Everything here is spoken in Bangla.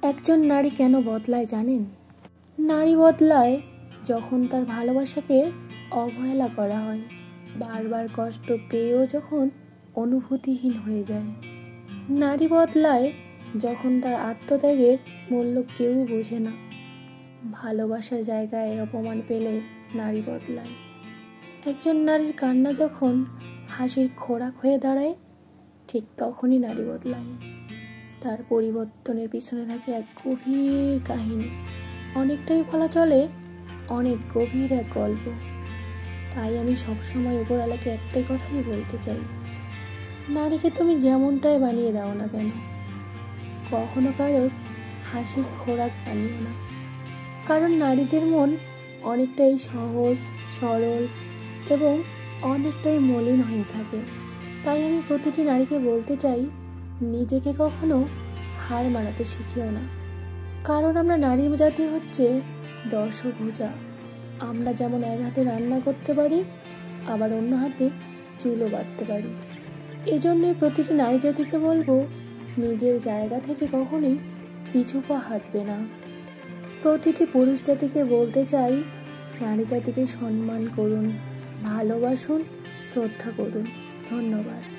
একজন নারী কেন বদলায় জানেন? নারী বদলায় যখন তার ভালোবাসাকে অবহেলা করা হয়, বারবার কষ্ট পেয়েও যখন অনুভূতিহীন হয়ে যায়। নারী বদলায় যখন তার আত্মত্যাগের মূল্য কেউ বোঝে না। ভালোবাসার জায়গায় অপমান পেলে নারী বদলায়। একজন নারীর কান্না যখন হাসির খোরাক হয়ে দাঁড়ায়, ঠিক তখনই নারী বদলায়। তার পরিবর্তনের পিছনে থাকে এক গভীর কাহিনী, অনেকটাই বলা চলে অনেক গভীর এক গল্প। তাই আমি সবসময় উপরওয়ালাকে একটাই কথাই বলতে চাই, নারীকে তুমি যেমনটাই বানিয়ে দাও না কেন, কখনো কারোর হাসির খোরাক বানিও না। কারণ নারীদের মন অনেকটাই সহজ, সরল এবং অনেকটাই মলিন হয়ে থাকে। তাই আমি প্রতিটি নারীকে বলতে চাই, নিজেকে কখনো হার মানাতে শিখিও না। কারণ আমরা নারী জাতি হচ্ছে দশভুজা। আমরা যেমন এক হাতে রান্না করতে পারি, আবার অন্য হাতে চুলও বাঁধতে পারি। এজন্যই প্রতিটি নারী জাতিকে বলবো, নিজের জায়গা থেকে কখনোই পিছু পা হাঁটবে না। প্রতিটি পুরুষ জাতিকে বলতে চাই, নারী জাতিকে সম্মান করুন, ভালোবাসুন, শ্রদ্ধা করুন। ধন্যবাদ।